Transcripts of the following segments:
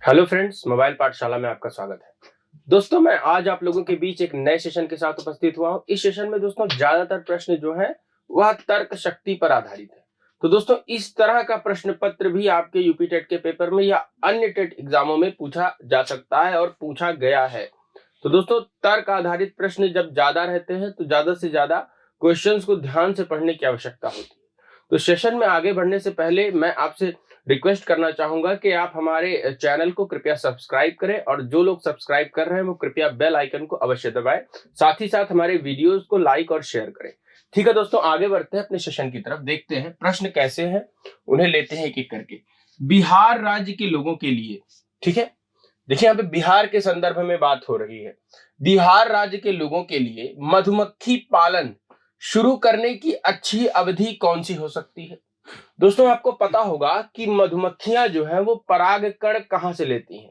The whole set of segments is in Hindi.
हेलो फ्रेंड्स, मोबाइल पाठशाला में आपका स्वागत है। दोस्तों, मैं आज आप लोगों के बीच एक नए सेशन के साथ उपस्थित हुआ हूं। इस सेशन में दोस्तों ज्यादातर प्रश्न जो है वह तर्क शक्ति पर आधारित है। तो दोस्तों, इस तरह का प्रश्न पत्र भी आपके यूपी टेट के पेपर में या अन्य टेट एग्जामों में पूछा जा सकता है और पूछा गया है। तो दोस्तों, तर्क आधारित प्रश्न जब ज्यादा रहते हैं तो ज्यादा से ज्यादा क्वेश्चंस को ध्यान से पढ़ने की आवश्यकता होती है। तो सेशन में आगे बढ़ने से पहले मैं आपसे रिक्वेस्ट करना चाहूंगा कि आप हमारे चैनल को कृपया सब्सक्राइब करें, और जो लोग सब्सक्राइब कर रहे हैं वो कृपया बेल आइकन को अवश्य दबाएं। साथ ही साथ हमारे वीडियोस को लाइक और शेयर करें। ठीक है दोस्तों, आगे बढ़ते हैं अपने सेशन की तरफ। देखते हैं प्रश्न कैसे हैं, उन्हें लेते हैं एक एक करके। बिहार राज्य के लोगों के लिए, ठीक है, देखिए यहाँ पे बिहार के संदर्भ में बात हो रही है। बिहार राज्य के लोगों के लिए मधुमक्खी पालन शुरू करने की अच्छी अवधि कौन सी हो सकती है। दोस्तों, आपको पता होगा कि मधुमक्खियां जो है वो परागकण कहां से लेती हैं?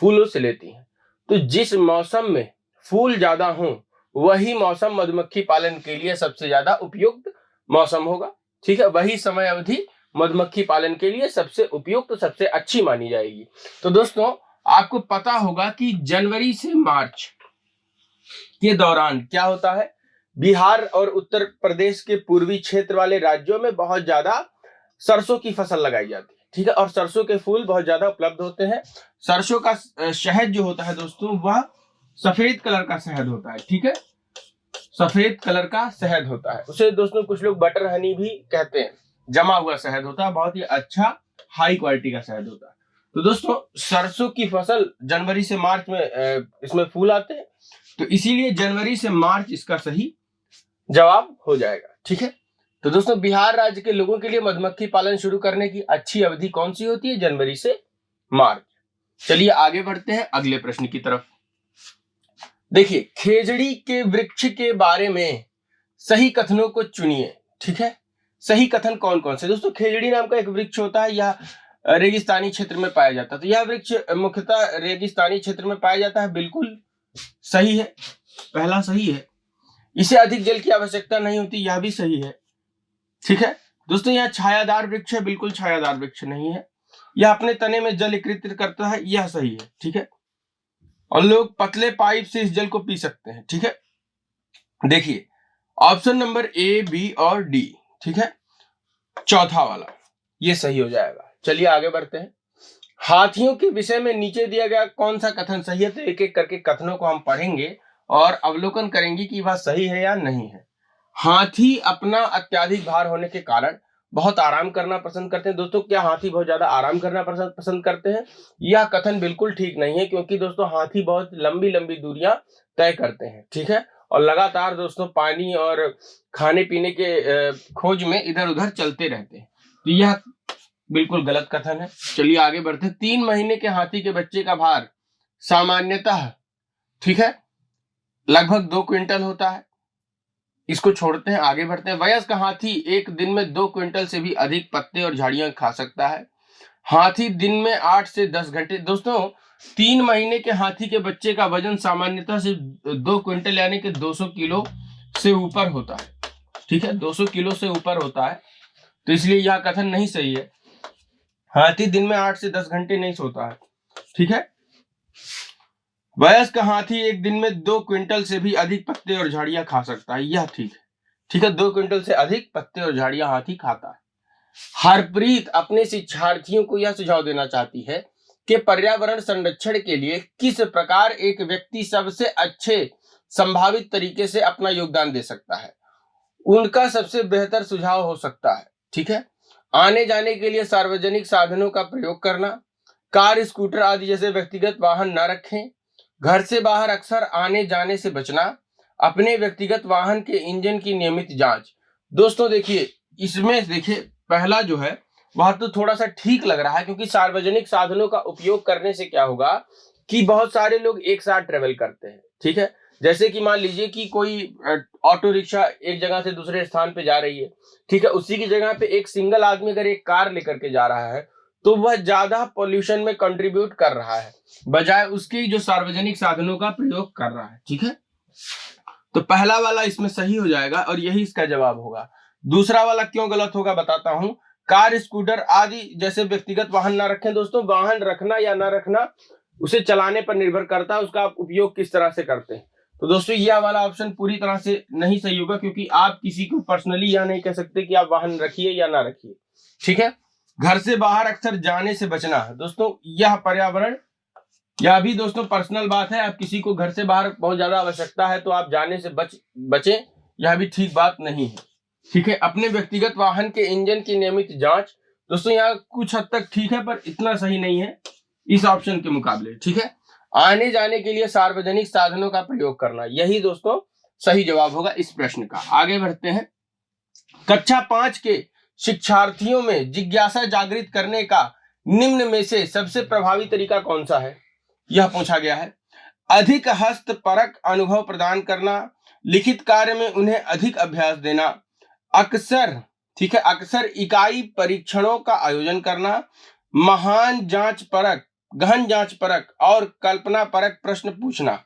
फूलों से लेती हैं। तो जिस मौसम में फूल ज्यादा हों वही मौसम मधुमक्खी पालन के लिए सबसे ज्यादा उपयुक्त मौसम होगा। ठीक है, वही समय अवधि मधुमक्खी पालन के लिए सबसे उपयुक्त, सबसे अच्छी मानी जाएगी। तो दोस्तों, आपको पता होगा कि जनवरी से मार्च के दौरान क्या होता है, बिहार और उत्तर प्रदेश के पूर्वी क्षेत्र वाले राज्यों में बहुत ज्यादा सरसों की फसल लगाई जाती है। ठीक है, और सरसों के फूल बहुत ज्यादा उपलब्ध होते हैं। सरसों का शहद जो होता है दोस्तों, वह सफेद कलर का शहद होता है। ठीक है, सफेद कलर का शहद होता है, उसे दोस्तों कुछ लोग बटर हनी भी कहते हैं। जमा हुआ शहद होता है, बहुत ही अच्छा हाई क्वालिटी का शहद होता है। तो दोस्तों, सरसों की फसल जनवरी से मार्च में इसमें फूल आते हैं, तो इसीलिए जनवरी से मार्च इसका सही जवाब हो जाएगा। ठीक है, तो दोस्तों, बिहार राज्य के लोगों के लिए मधुमक्खी पालन शुरू करने की अच्छी अवधि कौन सी होती है? जनवरी से मार्च। चलिए आगे बढ़ते हैं अगले प्रश्न की तरफ। देखिए, खेजड़ी के वृक्ष के बारे में सही कथनों को चुनिए। ठीक है, सही कथन कौन कौन से? दोस्तों, खेजड़ी नाम का एक वृक्ष होता है, यह रेगिस्तानी क्षेत्र में पाया जाता है। तो यह वृक्ष मुख्यतः रेगिस्तानी क्षेत्र में पाया जाता है, बिल्कुल सही है, पहला सही है। इसे अधिक जल की आवश्यकता नहीं होती, यह भी सही है। ठीक है दोस्तों, यह छायादार वृक्ष है, बिल्कुल छायादार वृक्ष नहीं है। यह अपने तने में जल एकत्रित करता है, यह सही है। ठीक है, और लोग पतले पाइप से इस जल को पी सकते हैं। ठीक है, देखिए ऑप्शन नंबर ए, बी और डी, ठीक है, चौथा वाला ये सही हो जाएगा। चलिए आगे बढ़ते हैं। हाथियों के विषय में नीचे दिया गया कौन सा कथन सही है? तो एक एक करके कथनों को हम पढ़ेंगे और अवलोकन करेंगे कि वह सही है या नहीं है। हाथी अपना अत्याधिक भार होने के कारण बहुत आराम करना पसंद करते हैं। दोस्तों, क्या हाथी बहुत ज्यादा आराम करना पसंद करते हैं? यह कथन बिल्कुल ठीक नहीं है, क्योंकि दोस्तों हाथी बहुत लंबी लंबी दूरियां तय करते हैं। ठीक है, और लगातार दोस्तों पानी और खाने पीने के खोज में इधर उधर चलते रहते हैं। तो यह बिल्कुल गलत कथन है। चलिए आगे बढ़ते हैं। 3 महीने के हाथी के बच्चे का भार सामान्यतः, ठीक है, लगभग 2 क्विंटल होता है। इसको छोड़ते हैं, आगे बढ़ते हैं। वयस्क हाथी एक दिन में 2 क्विंटल से भी अधिक पत्ते और झाड़ियां खा सकता है। हाथी दिन में 8 से 10 घंटे। दोस्तों, 3 महीने के हाथी के बच्चे का वजन सामान्यतः से 2 क्विंटल यानी कि 200 किलो से ऊपर होता है। ठीक है, 200 किलो से ऊपर होता है, तो इसलिए यह कथन नहीं सही है। हाथी दिन में 8 से 10 घंटे नहीं सोता है। ठीक है, वयस्क हाथी एक दिन में 2 क्विंटल से भी अधिक पत्ते और झाड़ियां खा सकता है, यह ठीक है। ठीक है, 2 क्विंटल से अधिक पत्ते और झाड़ियां हाथी खाता है। हरप्रीत अपने शिक्षार्थियों को यह सुझाव देना चाहती है कि पर्यावरण संरक्षण के लिए किस प्रकार एक व्यक्ति सबसे अच्छे संभावित तरीके से अपना योगदान दे सकता है। उनका सबसे बेहतर सुझाव हो सकता है, ठीक है, आने जाने के लिए सार्वजनिक साधनों का प्रयोग करना, कार, स्कूटर आदि जैसे व्यक्तिगत वाहन न रखें, घर से बाहर अक्सर आने जाने से बचना, अपने व्यक्तिगत वाहन के इंजन की नियमित जांच। दोस्तों देखिए, इसमें देखिए पहला जो है वह तो थोड़ा सा ठीक लग रहा है, क्योंकि सार्वजनिक साधनों का उपयोग करने से क्या होगा कि बहुत सारे लोग एक साथ ट्रेवल करते हैं। ठीक है, जैसे कि मान लीजिए कि कोई ऑटो रिक्शा एक जगह से दूसरे स्थान पे जा रही है। ठीक है, उसी की जगह पे एक सिंगल आदमी अगर एक कार लेकर के जा रहा है तो वह ज्यादा पॉल्यूशन में कंट्रीब्यूट कर रहा है, बजाय उसके जो सार्वजनिक साधनों का प्रयोग कर रहा है। ठीक है, तो पहला वाला इसमें सही हो जाएगा और यही इसका जवाब होगा। दूसरा वाला क्यों गलत होगा बताता हूं। कार, स्कूटर आदि जैसे व्यक्तिगत वाहन ना रखें। दोस्तों वाहन रखना या ना रखना उसे चलाने पर निर्भर करता है, उसका आप उपयोग किस तरह से करते हैं। तो दोस्तों यह वाला ऑप्शन पूरी तरह से नहीं सही होगा, क्योंकि आप किसी को पर्सनली यह नहीं कह सकते कि आप वाहन रखिए या ना रखिए। ठीक है। घर से बाहर अक्सर जाने से बचना। दोस्तों यह पर्यावरण, यह भी दोस्तों पर्सनल बात है। आप किसी को घर से बाहर बहुत ज्यादा आवश्यकता है तो आप जाने से बचें, यह भी ठीक बात नहीं है। ठीक है। अपने व्यक्तिगत वाहन के इंजन की नियमित जांच। दोस्तों यहाँ कुछ हद तक ठीक है, पर इतना सही नहीं है इस ऑप्शन के मुकाबले। ठीक है। आने जाने के लिए सार्वजनिक साधनों का प्रयोग करना, यही दोस्तों सही जवाब होगा इस प्रश्न का। आगे बढ़ते हैं। कक्षा 5 के शिक्षार्थियों में जिज्ञासा जागृत करने का निम्न में से सबसे प्रभावी तरीका कौन सा है, यह पूछा गया है। अधिक हस्तपरक अनुभव प्रदान करना, लिखित कार्य में उन्हें अधिक अभ्यास देना, अक्सर, ठीक है, अक्सर इकाई परीक्षणों का आयोजन करना, महान जांच परक, गहन जांच परक और कल्पना परक प्रश्न पूछना।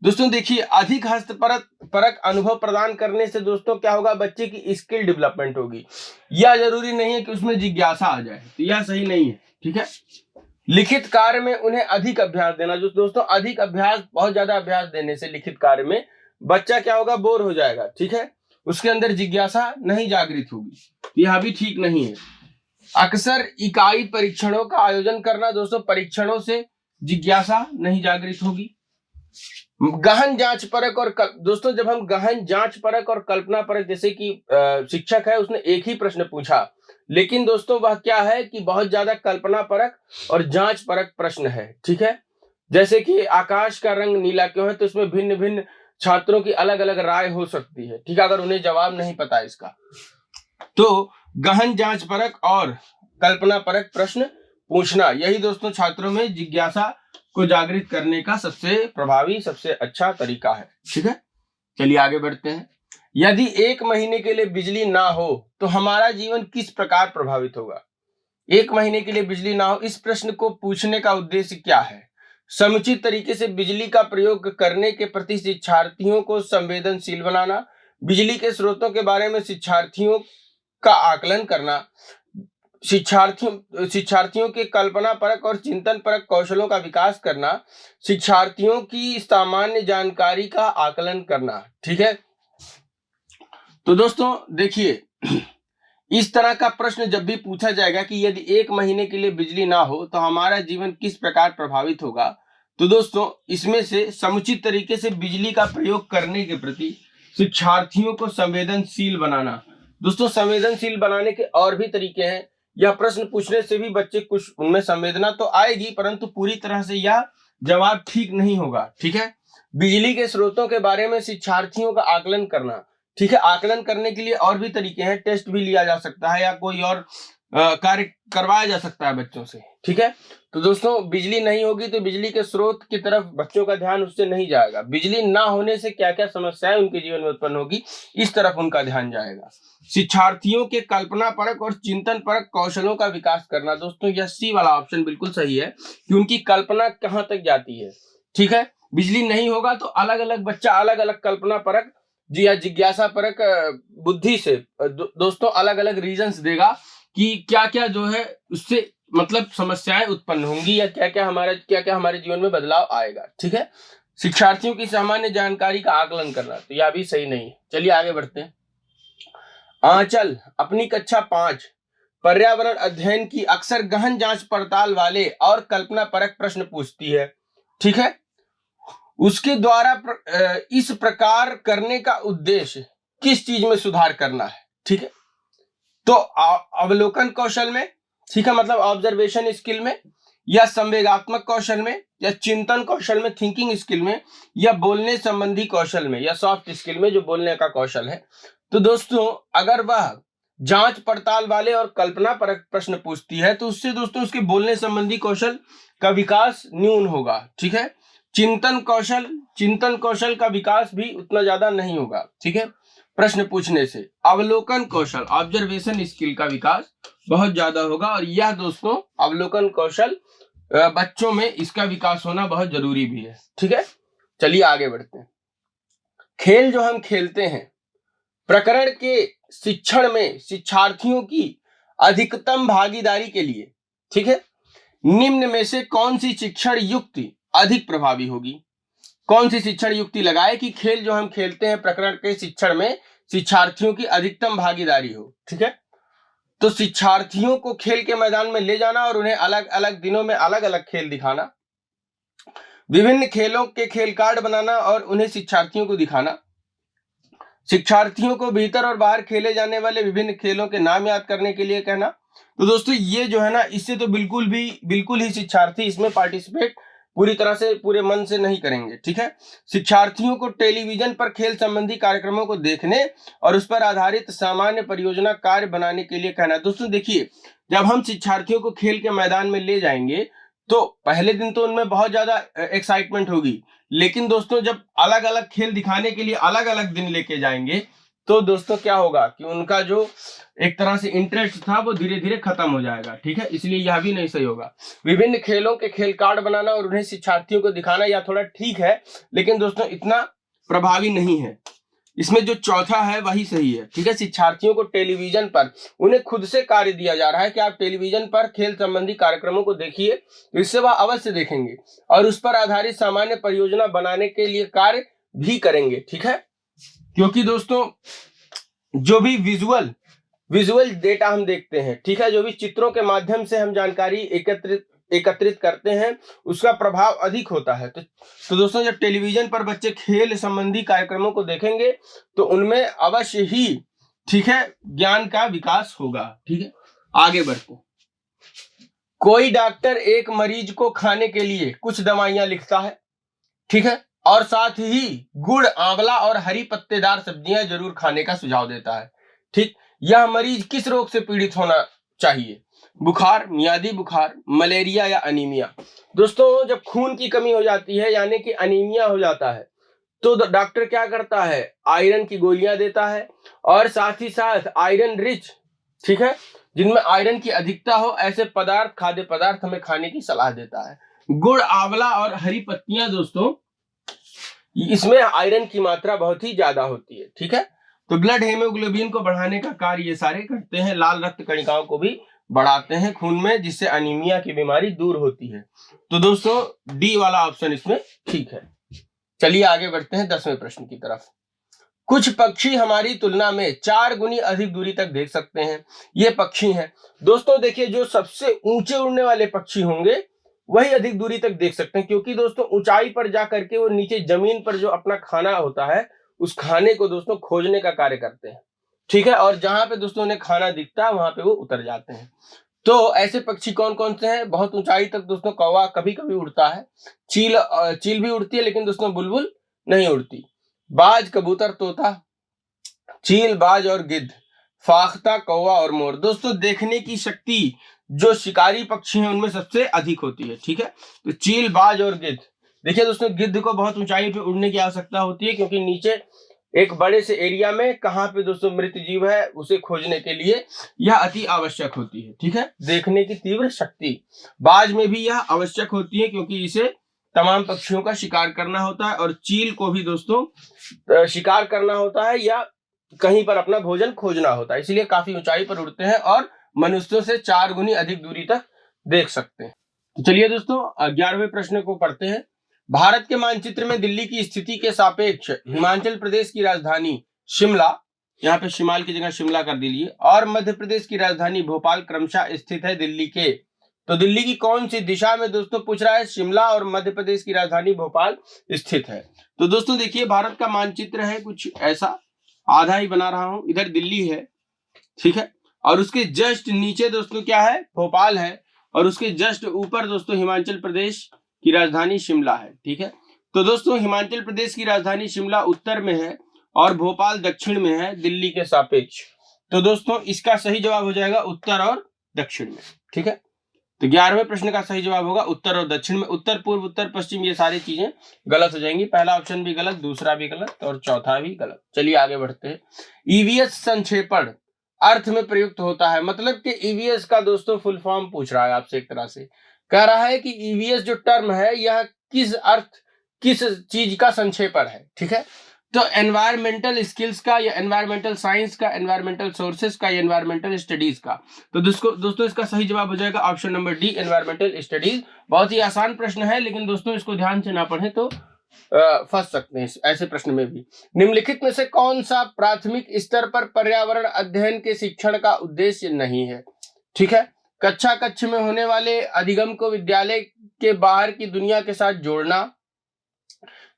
दोस्तों देखिए, अधिक हस्तपरक अनुभव प्रदान करने से दोस्तों क्या होगा, बच्चे की स्किल डेवलपमेंट होगी। यह जरूरी नहीं है कि उसमें जिज्ञासा आ जाए, तो यह सही नहीं है। ठीक है। लिखित कार्य में उन्हें अधिक अभ्यास देना। जो दोस्तों अधिक अभ्यास, बहुत ज्यादा अभ्यास देने से लिखित कार्य में बच्चा क्या होगा, बोर हो जाएगा। ठीक है। उसके अंदर जिज्ञासा नहीं जागृत होगी, यह भी ठीक नहीं है। अक्सर इकाई परीक्षणों का आयोजन करना। दोस्तों परीक्षणों से जिज्ञासा नहीं जागृत होगी। गहन जांच परक और दोस्तों जब हम गहन जांच परक और कल्पना परक, जैसे कि शिक्षक है उसने एक ही प्रश्न पूछा, लेकिन दोस्तों वह क्या है कि बहुत ज्यादा कल्पना परक और जांच परक प्रश्न है। ठीक है। जैसे कि आकाश का रंग नीला क्यों है, तो इसमें भिन्न भिन्न छात्रों की अलग अलग राय हो सकती है। ठीक है। अगर उन्हें जवाब नहीं पता इसका, तो गहन जांच परक और कल्पना परक प्रश्न पूछना, यही दोस्तों छात्रों में जिज्ञासा को जागृत करने का सबसे प्रभावी, सबसे अच्छा तरीका है। ठीक है। चलिए आगे बढ़ते हैं। यदि 1 महीने के लिए बिजली ना हो तो हमारा जीवन किस प्रकार प्रभावित होगा। 1 महीने के लिए बिजली ना हो, इस प्रश्न को पूछने का उद्देश्य क्या है। समुचित तरीके से बिजली का प्रयोग करने के प्रति शिक्षार्थियों को संवेदनशील बनाना, बिजली के स्रोतों के बारे में शिक्षार्थियों का आकलन करना, शिक्षार्थियों के कल्पना परक और चिंतन परक कौशलों का विकास करना, शिक्षार्थियों की सामान्य जानकारी का आकलन करना। ठीक है। तो दोस्तों देखिए, इस तरह का प्रश्न जब भी पूछा जाएगा कि यदि 1 महीने के लिए बिजली ना हो तो हमारा जीवन किस प्रकार प्रभावित होगा, तो दोस्तों इसमें से समुचित तरीके से बिजली का प्रयोग करने के प्रति शिक्षार्थियों को संवेदनशील बनाना। दोस्तों संवेदनशील बनाने के और भी तरीके हैं। यह प्रश्न पूछने से भी बच्चे कुछ उनमें संवेदना तो आएगी, परंतु पूरी तरह से यह जवाब ठीक नहीं होगा। ठीक है। बिजली के स्रोतों के बारे में शिक्षार्थियों का आकलन करना। ठीक है। आकलन करने के लिए और भी तरीके हैं, टेस्ट भी लिया जा सकता है या कोई और कार्य करवाया जा सकता है बच्चों से। ठीक है। तो दोस्तों बिजली नहीं होगी तो बिजली के स्रोत की तरफ बच्चों का ध्यान उससे नहीं जाएगा। बिजली ना होने से क्या क्या समस्याएं उनके जीवन में उत्पन्न होगी, इस तरफ उनका ध्यान जाएगा। शिक्षार्थियों के कल्पना परक और चिंतन परक कौशलों का विकास करना। दोस्तों यह सी वाला ऑप्शन बिल्कुल सही है कि उनकी कल्पना कहां तक जाती है। ठीक है। बिजली नहीं होगा तो अलग अलग बच्चा अलग अलग कल्पना परक जी या जिज्ञासा परक बुद्धि से दोस्तों अलग अलग रीजंस देगा कि क्या क्या जो है उससे मतलब समस्याएं उत्पन्न होंगी या क्या क्या हमारे जीवन में बदलाव आएगा। ठीक है। शिक्षार्थियों की सामान्य जानकारी का आकलन करना, तो यह भी सही नहीं है। चलिए आगे बढ़ते हैं। आंचल अपनी कक्षा 5 पर्यावरण अध्ययन की अक्सर गहन जांच पड़ताल वाले और कल्पना परक प्रश्न पूछती है। ठीक है। उसके द्वारा इस प्रकार करने का उद्देश्य किस चीज में सुधार करना है। ठीक है। तो अवलोकन कौशल में, ठीक है, मतलब ऑब्जर्वेशन स्किल में, या संवेगात्मक कौशल में, या चिंतन कौशल में, थिंकिंग स्किल में, या बोलने संबंधी कौशल में, या सॉफ्ट स्किल में जो बोलने का कौशल है। तो दोस्तों अगर वह जांच पड़ताल वाले और कल्पना परक प्रश्न पूछती है तो उससे दोस्तों उसके बोलने संबंधी कौशल का विकास न्यून होगा। ठीक है। चिंतन कौशल का विकास भी उतना ज्यादा नहीं होगा। ठीक है। प्रश्न पूछने से अवलोकन कौशल, ऑब्जर्वेशन स्किल का विकास बहुत ज्यादा होगा, और यह दोस्तों अवलोकन कौशल बच्चों में इसका विकास होना बहुत जरूरी भी है। ठीक है। चलिए आगे बढ़ते हैं। खेल जो हम खेलते हैं, प्रकरण के शिक्षण में शिक्षार्थियों की अधिकतम भागीदारी के लिए, ठीक है, निम्न में से कौन सी शिक्षण युक्ति अधिक प्रभावी होगी? कौन सी शिक्षण युक्ति लगाए कि खेल जो हम खेलते हैं प्रकरण के शिक्षण में शिक्षार्थियों की अधिकतम भागीदारी हो, ठीक है। तो शिक्षार्थियों को खेल के मैदान में ले जाना और उन्हें अलग अलग दिनों में अलग अलग खेल दिखाना, विभिन्न खेलों के खेल कार्ड बनाना और उन्हें शिक्षार्थियों को दिखाना, शिक्षार्थियों को भीतर और बाहर खेले जाने वाले विभिन्न खेलों के नाम याद करने के लिए कहना। तो दोस्तों ये जो है ना, इससे तो बिल्कुल ही शिक्षार्थी इसमें पार्टिसिपेट पूरी तरह से पूरे मन से नहीं करेंगे, ठीक है। शिक्षार्थियों को टेलीविजन पर खेल संबंधी कार्यक्रमों को देखने और उस पर आधारित सामान्य परियोजना कार्य बनाने के लिए कहना। दोस्तों देखिए, जब हम शिक्षार्थियों को खेल के मैदान में ले जाएंगे तो पहले दिन तो उनमें बहुत ज्यादा एक्साइटमेंट होगी, लेकिन दोस्तों जब अलग अलग खेल दिखाने के लिए अलग अलग दिन लेके जाएंगे तो दोस्तों क्या होगा कि उनका जो एक तरह से इंटरेस्ट था वो धीरे धीरे खत्म हो जाएगा, ठीक है। इसलिए यह भी नहीं सही होगा। विभिन्न खेलों के खेल कार्ड बनाना और उन्हें शिक्षार्थियों को दिखाना या थोड़ा ठीक है, लेकिन दोस्तों इतना प्रभावी नहीं है। इसमें जो चौथा है वही सही है, ठीक है। शिक्षार्थियों को टेलीविजन पर उन्हें खुद से कार्य दिया जा रहा है कि आप टेलीविजन पर खेल संबंधी कार्यक्रमों को देखिए, तो इससे वह अवश्य देखेंगे और उस पर आधारित सामान्य परियोजना बनाने के लिए कार्य भी करेंगे, ठीक है। क्योंकि दोस्तों जो भी विजुअल डेटा हम देखते हैं, ठीक है, जो भी चित्रों के माध्यम से हम जानकारी एकत्रित करते हैं उसका प्रभाव अधिक होता है। तो दोस्तों जब टेलीविजन पर बच्चे खेल संबंधी कार्यक्रमों को देखेंगे तो उनमें अवश्य ही, ठीक है, ज्ञान का विकास होगा, ठीक है। आगे बढ़ते हैं। कोई डॉक्टर एक मरीज को खाने के लिए कुछ दवाइयां लिखता है, ठीक है, और साथ ही गुड़, आंवला और हरी पत्तेदार सब्जियां जरूर खाने का सुझाव देता है, ठीक। यह मरीज किस रोग से पीड़ित होना चाहिए? बुखार, मियादी बुखार, मलेरिया या अनीमिया? दोस्तों जब खून की कमी हो जाती है यानी कि अनीमिया हो जाता है तो डॉक्टर क्या करता है? आयरन की गोलियां देता है और साथ ही साथ आयरन रिच, ठीक है, जिनमें आयरन की अधिकता हो ऐसे पदार्थ, खाद्य पदार्थ हमें खाने की सलाह देता है। गुड़, आंवला और हरी पत्तियां दोस्तों इसमें आयरन की मात्रा बहुत ही ज्यादा होती है, ठीक है। तो ब्लड हेमोग्लोबिन को बढ़ाने का कार्य ये सारे करते हैं। लाल रक्त कणिकाओं को भी बढ़ाते हैं खून में, जिससे अनीमिया की बीमारी दूर होती है। तो दोस्तों डी वाला ऑप्शन इसमें ठीक है। चलिए आगे बढ़ते हैं 10वें प्रश्न की तरफ। कुछ पक्षी हमारी तुलना में 4 गुनी अधिक दूरी तक देख सकते हैं। ये पक्षी हैं दोस्तों। देखिए जो सबसे ऊंचे उड़ने वाले पक्षी होंगे वही अधिक दूरी तक देख सकते हैं, क्योंकि दोस्तों ऊंचाई पर जा करके वो नीचे जमीन पर जो अपना खाना होता है उस खाने को दोस्तों खोजने का कार्य करते हैं, ठीक है। और जहां पे दोस्तों उन्हें खाना दिखता है वहां पे वो उतर जाते हैं। तो ऐसे पक्षी कौन कौन से हैं? बहुत ऊंचाई तक दोस्तों कौवा कभी कभी उड़ता है, चील भी उड़ती है, लेकिन दोस्तों बुलबुल नहीं उड़ती। बाज, कबूतर, तोता, चील, बाज और गिद्ध, फाख्ता, कौवा और मोर। दोस्तों देखने की शक्ति जो शिकारी पक्षी हैं उनमें सबसे अधिक होती है, ठीक है। तो चील, बाज और गिद्ध। देखिए दोस्तों गिद्ध को बहुत ऊंचाई पे उड़ने की आवश्यकता होती है, क्योंकि नीचे एक बड़े से एरिया में कहाँ पे दोस्तों मृत जीव है उसे खोजने के लिए यह अति आवश्यक होती है, ठीक है। देखने की तीव्र शक्ति बाज में भी यह आवश्यक होती है, क्योंकि इसे तमाम पक्षियों का शिकार करना होता है, और चील को भी दोस्तों शिकार करना होता है या कहीं पर अपना भोजन खोजना होता है, इसलिए काफी ऊंचाई पर उड़ते हैं और मनुष्यों से 4 गुनी अधिक दूरी तक देख सकते हैं। तो चलिए दोस्तों 11वें प्रश्न को पढ़ते हैं। भारत के मानचित्र में दिल्ली की स्थिति के सापेक्ष हिमाचल प्रदेश की राजधानी शिमला, यहाँ पे शिमाल की जगह शिमला कर दीजिए, और मध्य प्रदेश की राजधानी भोपाल क्रमशः स्थित है दिल्ली के। तो दिल्ली की कौन सी दिशा में दोस्तों पूछ रहा है? शिमला और मध्य प्रदेश की राजधानी भोपाल स्थित है। तो दोस्तों देखिए भारत का मानचित्र है कुछ ऐसा, आधा ही बना रहा हूं, इधर दिल्ली है, ठीक है, और उसके जस्ट नीचे दोस्तों क्या है? भोपाल है, और उसके जस्ट ऊपर दोस्तों हिमाचल प्रदेश की राजधानी शिमला है, ठीक है। तो दोस्तों हिमाचल प्रदेश की राजधानी शिमला उत्तर में है और भोपाल दक्षिण में है दिल्ली के सापेक्ष। तो दोस्तों इसका सही जवाब हो जाएगा उत्तर और दक्षिण में, ठीक है। तो 11वें प्रश्न का सही जवाब होगा उत्तर और दक्षिण में। उत्तर पूर्व, उत्तर पश्चिम, ये सारी चीजें गलत हो जाएंगी। पहला ऑप्शन भी गलत, दूसरा भी गलत और चौथा भी गलत। चलिए आगे बढ़ते हैं। ईवीएस संक्षेपण अर्थ में प्रयुक्त होता है, मतलब कि ईवीएस का दोस्तों फुल फॉर्म पूछ रहा है आपसे, एक तरह से कह रहा है कि ईवीएस जो टर्म है यह किस चीज का संक्षेपण है, ठीक है। तो एनवायरमेंटल स्किल्स का या एनवायरमेंटल साइंस का, एनवायरमेंटल सोर्सेज का या एनवायरमेंटल स्टडीज का। तो दोस्तों इसका सही जवाब हो जाएगा option number D, environmental studies. बहुत ही आसान प्रश्न है, लेकिन दोस्तों इसको ध्यान से ना पढ़े तो फंस सकते हैं ऐसे प्रश्न में भी। निम्नलिखित में से कौन सा प्राथमिक स्तर पर पर्यावरण अध्ययन के शिक्षण का उद्देश्य नहीं है? ठीक है, कक्षा कक्ष में होने वाले अधिगम को विद्यालय के बाहर की दुनिया के साथ जोड़ना,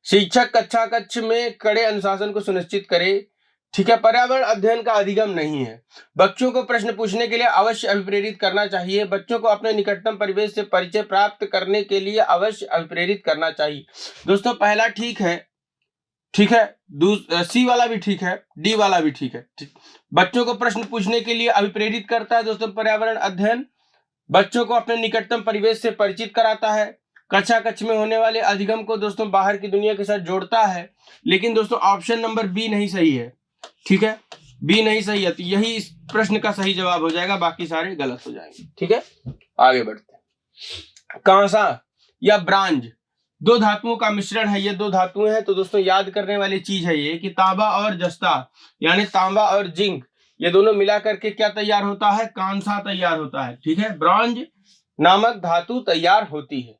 शिक्षक कक्षा कक्ष में कड़े अनुशासन को सुनिश्चित करे। ठीक है, पर्यावरण अध्ययन का अधिगम नहीं है। बच्चों को प्रश्न पूछने के लिए अवश्य अभिप्रेरित करना चाहिए। बच्चों को अपने निकटतम परिवेश से परिचय प्राप्त करने के लिए अवश्य अभिप्रेरित करना चाहिए। दोस्तों पहला ठीक है, ठीक है, सी वाला भी ठीक है, डी वाला भी ठीक है। बच्चों को प्रश्न पूछने के लिए अभिप्रेरित करता है दोस्तों पर्यावरण अध्ययन, बच्चों को अपने निकटतम परिवेश से परिचित कराता है, कक्षा कक्ष में होने वाले अधिगम को दोस्तों बाहर की दुनिया के साथ जोड़ता है। लेकिन दोस्तों ऑप्शन नंबर बी नहीं सही है। ठीक है, बी नहीं सही है, तो यही इस प्रश्न का सही जवाब हो जाएगा, बाकी सारे गलत हो जाएंगे। ठीक है, आगे बढ़ते हैं। कांसा या ब्रांज दो धातुओं का मिश्रण है, ये दो धातुएं हैं। तो दोस्तों याद करने वाली चीज है ये कि तांबा और जस्ता यानी तांबा और जिंक, ये दोनों मिला करके क्या तैयार होता है? कांसा तैयार होता है। ठीक है, ब्रॉन्ज नामक धातु तैयार होती है।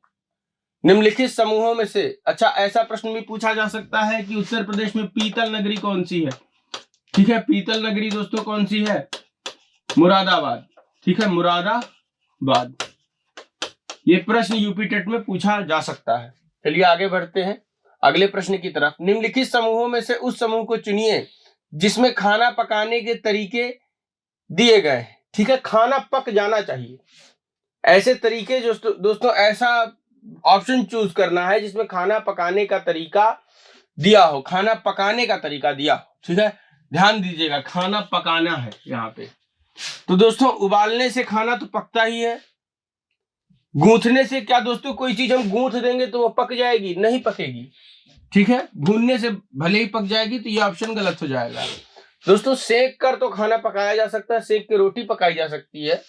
निम्नलिखित समूहों में से, अच्छा ऐसा प्रश्न भी पूछा जा सकता है कि उत्तर प्रदेश में पीतल नगरी कौन सी है? ठीक है, पीतल नगरी दोस्तों कौन सी है? मुरादाबाद। ठीक है, मुरादाबाद। ये प्रश्न यूपी टेट में पूछा जा सकता है। चलिए आगे बढ़ते हैं अगले प्रश्न की तरफ। निम्नलिखित समूहों में से उस समूह को चुनिए जिसमें खाना पकाने के तरीके दिए गए हैं। ठीक है, खाना पक जाना चाहिए, ऐसे तरीके दोस्तों ऐसा ऑप्शन चूज करना है जिसमें खाना पकाने का तरीका दिया हो, खाना पकाने का तरीका दिया हो। ठीक है, ध्यान दीजिएगा, खाना पकाना है यहाँ पे। तो दोस्तों उबालने से खाना तो पकता ही है, गूंथने से क्या दोस्तों कोई चीज हम गूंथ देंगे तो वो पक जाएगी? नहीं पकेगी। ठीक है, भूनने से भले ही पक जाएगी, तो ये ऑप्शन गलत हो जाएगा। दोस्तों सेक कर तो खाना पकाया जा सकता है, सेक के रोटी पकाई जा सकती है,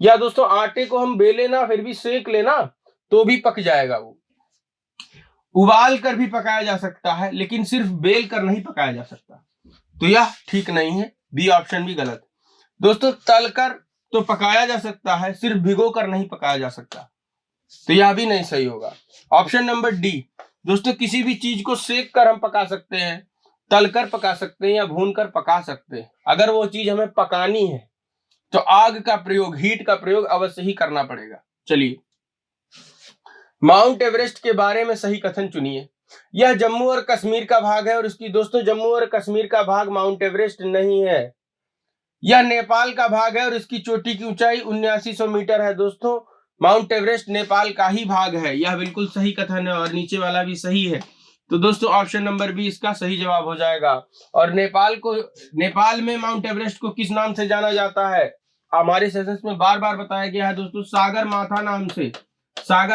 या दोस्तों आटे को हम बेले ना फिर भी सेक लेना तो भी पक जाएगा वो। उबाल कर भी पकाया जा सकता है, लेकिन सिर्फ बेल कर नहीं पकाया जा सकता, तो यह ठीक नहीं है, बी ऑप्शन भी गलत। दोस्तों तलकर तो पकाया जा सकता है, सिर्फ भिगो कर नहीं पकाया जा सकता, तो यह भी नहीं सही होगा। ऑप्शन नंबर डी दोस्तों, किसी भी चीज को सेक कर हम पका सकते हैं, तलकर पका सकते हैं या भून कर पका सकते हैं। अगर वो चीज हमें पकानी है तो आग का प्रयोग, हीट का प्रयोग अवश्य ही करना पड़ेगा। चलिए, माउंट एवरेस्ट के बारे में सही कथन चुनिए। यह जम्मू और कश्मीर का भाग है, और इसकी दोस्तों जम्मू और कश्मीर का भाग माउंट एवरेस्ट नहीं है, यह नेपाल का भाग है और इसकी चोटी की ऊंचाई 7900 मीटर है। दोस्तों माउंट एवरेस्ट नेपाल का ही भाग है, यह बिल्कुल सही कथन है, और नीचे वाला भी सही है। तो दोस्तों ऑप्शन नंबर बी इसका सही जवाब हो जाएगा। और नेपाल में माउंट एवरेस्ट को किस नाम से जाना जाता है? हमारे सेशंस में बार बार बताया गया है दोस्तों, सागर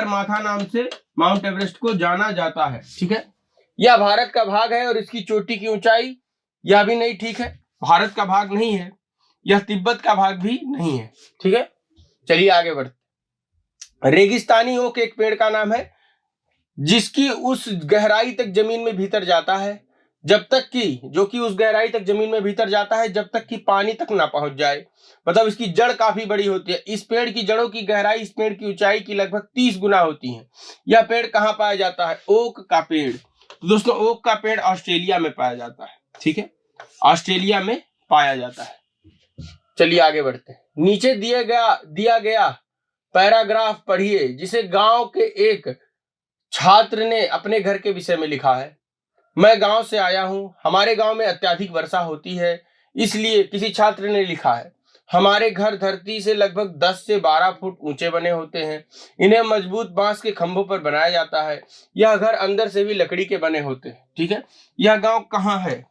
माथा नाम से माउंट एवरेस्ट को जाना जाता है। ठीक है, यह भारत का भाग है और इसकी चोटी की ऊंचाई, यह भी नहीं ठीक है, भारत का भाग नहीं है, यह तिब्बत का भाग भी नहीं है। ठीक है, चलिए आगे बढ़ते। रेगिस्तानी ओक एक पेड़ का नाम है जिसकी उस गहराई तक जमीन में भीतर जाता है जब तक कि, जो कि उस गहराई तक जमीन में भीतर जाता है जब तक कि पानी तक ना पहुंच जाए। मतलब इसकी जड़ काफी बड़ी होती है। इस पेड़ की जड़ों की गहराई इस पेड़ की ऊंचाई की लगभग 30 गुना होती है। यह पेड़ कहाँ पाया जाता है? ओक का पेड़। तो दोस्तों ओक का पेड़ ऑस्ट्रेलिया में पाया जाता है। ठीक है, ऑस्ट्रेलिया में पाया जाता है। चलिए आगे बढ़ते हैं। नीचे दिया गया पैराग्राफ पढ़िए जिसे गांव के एक छात्र ने अपने घर के विषय में लिखा है। मैं गांव से आया हूं, हमारे गांव में अत्यधिक वर्षा होती है, इसलिए किसी छात्र ने लिखा है, हमारे घर धरती से लगभग 10 से 12 फुट ऊंचे बने होते हैं। इन्हें मजबूत बांस के खंभों पर बनाया जाता है। यह घर अंदर से भी लकड़ी के बने होते हैं। ठीक है, यह गांव कहाँ है?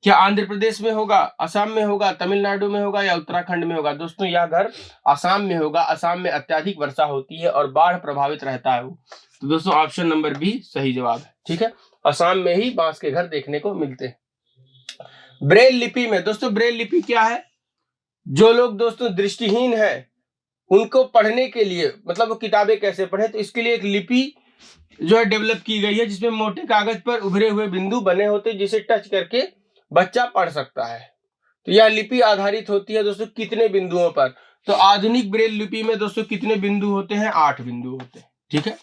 क्या आंध्र प्रदेश में होगा, असम में होगा, तमिलनाडु में होगा या उत्तराखंड में होगा? दोस्तों यह घर असम में होगा। असम में अत्यधिक वर्षा होती है और बाढ़ प्रभावित रहता है वो। तो दोस्तों ऑप्शन नंबर बी सही जवाब है। ठीक है, असम में ही बांस के घर देखने को मिलते हैं। ब्रेल लिपि में दोस्तों, ब्रेल लिपि क्या है? जो लोग दोस्तों दृष्टिहीन है उनको पढ़ने के लिए, मतलब वो किताबें कैसे पढ़े, तो इसके लिए एक लिपि जो है डेवलप की गई है, जिसमें मोटे कागज पर उभरे हुए बिंदु बने होते जिसे टच करके बच्चा पढ़ सकता है। तो यह लिपि आधारित होती है दोस्तों कितने बिंदुओं पर? तो आधुनिक ब्रेल लिपि में दोस्तों कितने बिंदु होते हैं? 8 बिंदु होते हैं। ठीक है,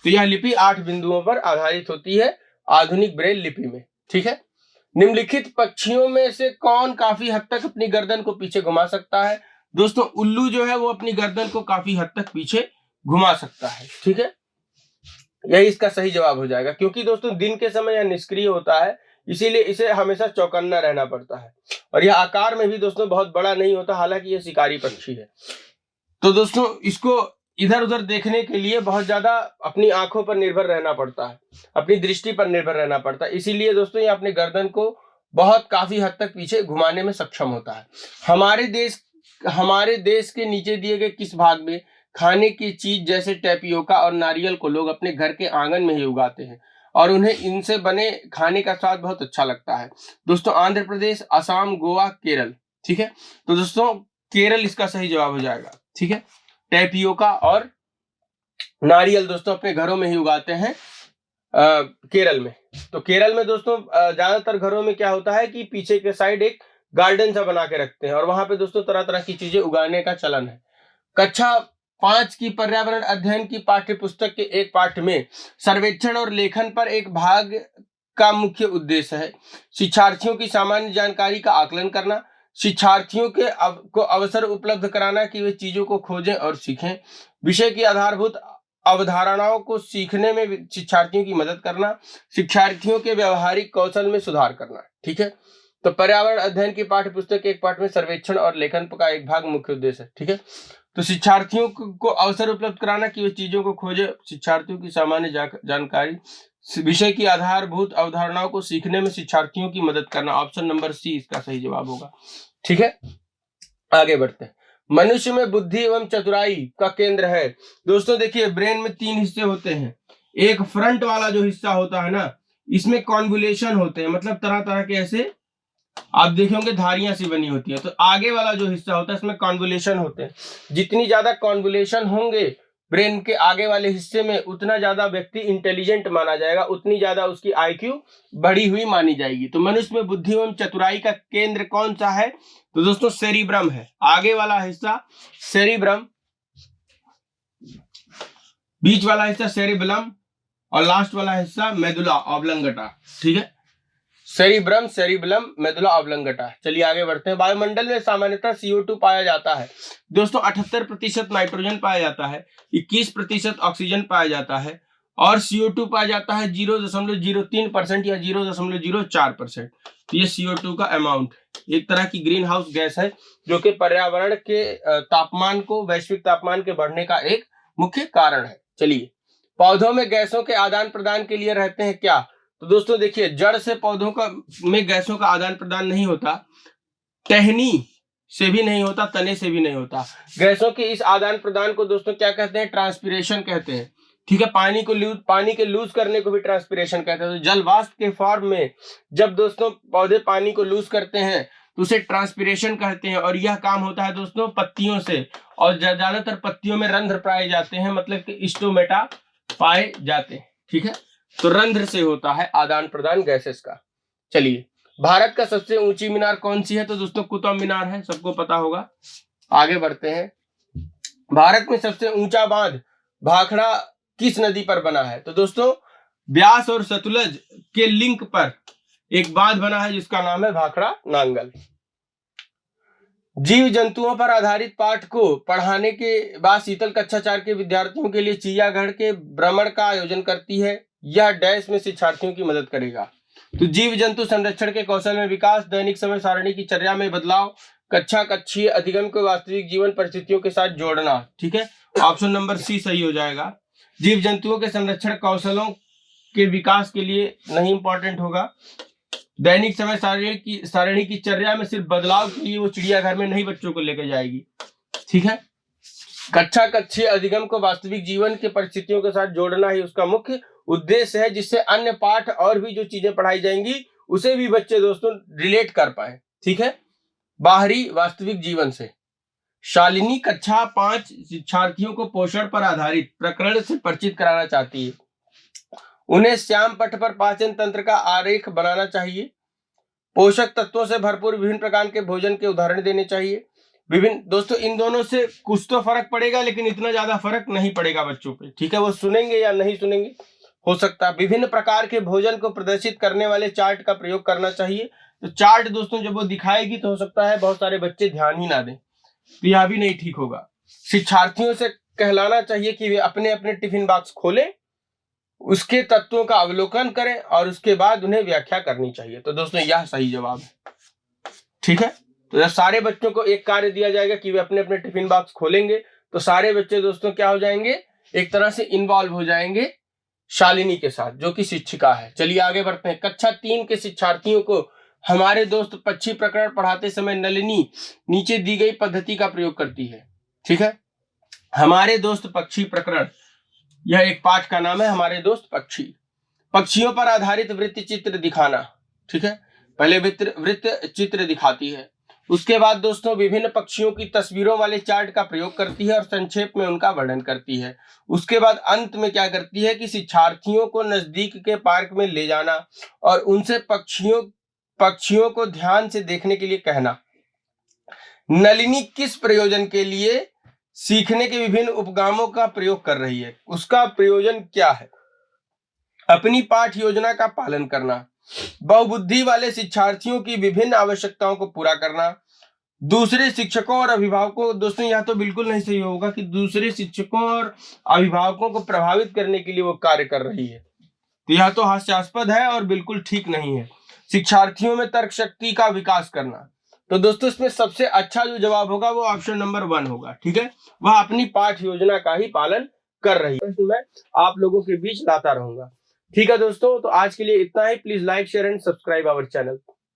तो यह लिपि 8 बिंदुओं पर आधारित होती है आधुनिक ब्रेल लिपि में। ठीक है, निम्नलिखित पक्षियों में से कौन काफी हद तक अपनी गर्दन को पीछे घुमा सकता है? दोस्तों उल्लू जो है वो अपनी गर्दन को काफी हद तक पीछे घुमा सकता है। ठीक है, यही इसका सही जवाब हो जाएगा, क्योंकि दोस्तों दिन के समय यह निष्क्रिय होता है, इसीलिए इसे हमेशा चौकन्ना रहना पड़ता है। और यह आकार में भी दोस्तों बहुत बड़ा नहीं होता, हालांकि यह शिकारी पक्षी है। तो दोस्तों इसको इधर उधर देखने के लिए बहुत ज्यादा अपनी आंखों पर निर्भर रहना पड़ता है, अपनी दृष्टि पर निर्भर रहना पड़ता है, इसीलिए दोस्तों ये अपने गर्दन को बहुत काफी हद तक पीछे घुमाने में सक्षम होता है। हमारे देश के नीचे दिए गए किस भाग में खाने की चीज जैसे टैपियोका और नारियल को लोग अपने घर के आंगन में ही उगाते हैं और उन्हें इनसे बने खाने का स्वाद बहुत अच्छा लगता है? दोस्तों आंध्र प्रदेश, असम, गोवा, केरल। ठीक है, तो दोस्तों केरल इसका सही जवाब हो जाएगा। ठीक है, टैपियोका और नारियल दोस्तों अपने घरों में ही उगाते हैं केरल में। तो केरल में दोस्तों ज्यादातर घरों में क्या होता है कि पीछे के साइड एक गार्डन सा बना के रखते हैं और वहां पे दोस्तों तरह तरह की चीजें उगाने का चलन है। कक्षा 5 की पर्यावरण अध्ययन की पाठ्य पुस्तक के एक पाठ में सर्वेक्षण और लेखन पर एक भाग का मुख्य उद्देश्य है शिक्षार्थियों की सामान्य जानकारी का आकलन करना, शिक्षार्थियों को अवसर उपलब्ध कराना कि वे चीजों को खोजें और सीखें, विषय की आधारभूत अवधारणाओं को सीखने में शिक्षार्थियों की मदद करना, शिक्षार्थियों के व्यवहारिक कौशल में सुधार करना। ठीक है, तो पर्यावरण अध्ययन की पाठ्य पुस्तक के एक पाठ में सर्वेक्षण और लेखन का एक भाग मुख्य उद्देश्य है। ठीक है, तो शिक्षार्थियों को अवसर उपलब्ध कराना कि वे चीजों को खोजे, शिक्षार्थियों की सामान्य जानकारी, विषय की आधारभूत अवधारणाओं को सीखने में शिक्षार्थियों की मदद करना। ऑप्शन नंबर सी इसका सही जवाब होगा। ठीक है, आगे बढ़ते हैं। मनुष्य में बुद्धि एवं चतुराई का केंद्र है। दोस्तों देखिए ब्रेन में 3 हिस्से होते हैं। एक फ्रंट वाला जो हिस्सा होता है ना, इसमें कॉन्वोल्यूशन होते हैं, मतलब तरह तरह के ऐसे आप देखेंगे धारियां सी बनी होती है। तो आगे वाला जो हिस्सा होता है इसमें कॉन्वोल्यूशन होते हैं। जितनी ज्यादा कॉन्वोल्यूशन होंगे ब्रेन के आगे वाले हिस्से में, उतना ज्यादा व्यक्ति इंटेलिजेंट माना जाएगा, उतनी ज्यादा उसकी IQ बढ़ी हुई मानी जाएगी। तो मनुष्य में बुद्धि एवं चतुराई का केंद्र कौन सा है? तो दोस्तों सेरिब्रम है। आगे वाला हिस्सा सेरिब्रम, बीच वाला हिस्सा सेरिबेलम और लास्ट वाला हिस्सा मेदुला ऑब्लंगटा। ठीक है, सेरिब्रम, सेरिबेलम, मेदुला ऑब्लंगटा। चलिए आगे बढ़ते हैं। वायुमंडल में सामान्यतः CO2 पाया जाता है। दोस्तों 78% नाइट्रोजन पाया जाता है, 21% ऑक्सीजन पाया जाता है और CO2 पाया जाता है 0.03% या 0.04%। तो ये CO2 का अमाउंट एक तरह की ग्रीन हाउस गैस है जो कि पर्यावरण के तापमान को, वैश्विक तापमान के बढ़ने का एक मुख्य कारण है। चलिए, पौधों में गैसों के आदान प्रदान के लिए रहते हैं क्या? तो दोस्तों देखिए जड़ से पौधों का में गैसों का आदान प्रदान नहीं होता, टहनी से भी नहीं होता, तने से भी नहीं होता। गैसों के इस आदान प्रदान को दोस्तों क्या कहते हैं? ट्रांसपिरेशन कहते हैं। ठीक है, पानी के लूज करने को भी ट्रांसपिरेशन कहते हैं। तो जल वाष्प के फॉर्म में जब दोस्तों पौधे पानी को लूज करते हैं तो उसे ट्रांसपिरेशन कहते हैं और यह काम होता है दोस्तों पत्तियों से, और ज्यादातर पत्तियों में रंध्र पाए जाते हैं, मतलब कि स्टोमेटा पाए जाते हैं। ठीक है, तो रंध्र से होता है आदान प्रदान गैसेस का। चलिए, भारत का सबसे ऊंची मीनार कौन सी है? तो दोस्तों कुतुब मीनार है, सबको पता होगा। आगे बढ़ते हैं। भारत में सबसे ऊंचा बांध भाखड़ा किस नदी पर बना है? तो दोस्तों ब्यास और सतलुज के लिंक पर एक बांध बना है जिसका नाम है भाखड़ा नांगल। जीव जंतुओं पर आधारित पाठ को पढ़ाने के बाद शीतल कक्षा 4 के विद्यार्थियों के लिए चिड़ियाघर के भ्रमण का आयोजन करती है। यह डैश में शिक्षार्थियों की मदद करेगा। तो जीव जंतु संरक्षण के कौशल में विकास, दैनिक समय सारणी की चर्या में बदलाव, कक्षा कक्षीय अधिगम को वास्तविक जीवन परिस्थितियों के साथ जोड़ना। ठीक है, ऑप्शन नंबर सी सही हो जाएगा। जीव जंतुओं के संरक्षण कौशलों के विकास के लिए नहीं इंपॉर्टेंट होगा। दैनिक समय सारणी की चर्या में सिर्फ बदलाव के लिए वो चिड़ियाघर में नहीं बच्चों को लेकर जाएगी। ठीक है, कक्षा कक्षीय अधिगम को वास्तविक जीवन के परिस्थितियों के साथ जोड़ना ही उसका मुख्य उद्देश्य है, जिससे अन्य पाठ और भी जो चीजें पढ़ाई जाएंगी उसे भी बच्चे दोस्तों रिलेट कर पाए। ठीक है, बाहरी वास्तविक जीवन से शालिनी कक्षा 5 शिक्षार्थियों को पोषण पर आधारित प्रकरण से परिचित कराना चाहती है। उन्हें श्याम पट्ट पर पाचन तंत्र का आरेख बनाना चाहिए। पोषक तत्वों से भरपूर विभिन्न प्रकार के भोजन के उदाहरण देने चाहिए। विभिन्न दोस्तों इन दोनों से कुछ तो फर्क पड़ेगा, लेकिन इतना ज्यादा फर्क नहीं पड़ेगा बच्चों पे, ठीक है। वो सुनेंगे या नहीं सुनेंगे, हो सकता है। विभिन्न प्रकार के भोजन को प्रदर्शित करने वाले चार्ट का प्रयोग करना चाहिए। तो चार्ट दोस्तों जब वो दिखाएगी तो हो सकता है बहुत सारे बच्चे ध्यान ही ना दें, तो यह भी नहीं ठीक होगा। शिक्षार्थियों से कहलाना चाहिए कि वे अपने अपने टिफिन बॉक्स खोलें, उसके तत्वों का अवलोकन करें और उसके बाद उन्हें व्याख्या करनी चाहिए। तो दोस्तों यह सही जवाब है, ठीक है। तो जब सारे बच्चों को एक कार्य दिया जाएगा कि वे अपने अपने टिफिन बॉक्स खोलेंगे, तो सारे बच्चे दोस्तों क्या हो जाएंगे, एक तरह से इन्वॉल्व हो जाएंगे शालिनी के साथ, जो कि शिक्षिका है। चलिए आगे बढ़ते हैं। कक्षा 3 के शिक्षार्थियों को हमारे दोस्त पक्षी प्रकरण पढ़ाते समय नलिनी नीचे दी गई पद्धति का प्रयोग करती है, ठीक है। हमारे दोस्त पक्षी प्रकरण, यह एक पाठ का नाम है, हमारे दोस्त पक्षी। पक्षियों पर आधारित वृत्त चित्र दिखाना, ठीक है। पहले वृत्त चित्र दिखाती है, उसके बाद दोस्तों विभिन्न पक्षियों की तस्वीरों वाले चार्ट का प्रयोग करती है और संक्षेप में उनका वर्णन करती है। उसके बाद अंत में क्या करती है कि शिक्षार्थियों को नजदीक के पार्क में ले जाना और उनसे पक्षियों को ध्यान से देखने के लिए कहना। नलिनी किस प्रयोजन के लिए सीखने के विभिन्न उपगामों का प्रयोग कर रही है, उसका प्रयोजन क्या है? अपनी पाठ योजना का पालन करना, बहुबुद्धि वाले शिक्षार्थियों की विभिन्न आवश्यकताओं को पूरा करना, दूसरे शिक्षकों और अभिभावकों, दोस्तों यह तो बिल्कुल नहीं सही होगा कि दूसरे शिक्षकों और अभिभावकों को प्रभावित करने के लिए वो कार्य कर रही है, तो यह तो हास्यास्पद है और बिल्कुल ठीक नहीं है। शिक्षार्थियों में तर्क शक्ति का विकास करना, तो दोस्तों इसमें सबसे अच्छा जो जवाब होगा वो ऑप्शन नंबर 1 होगा, ठीक है। वह अपनी पाठ योजना का ही पालन कर रही है। मैं आप लोगों के बीच लाता रहूंगा, ठीक है दोस्तों। तो आज के लिए इतना ही। Please like share and subscribe our channel.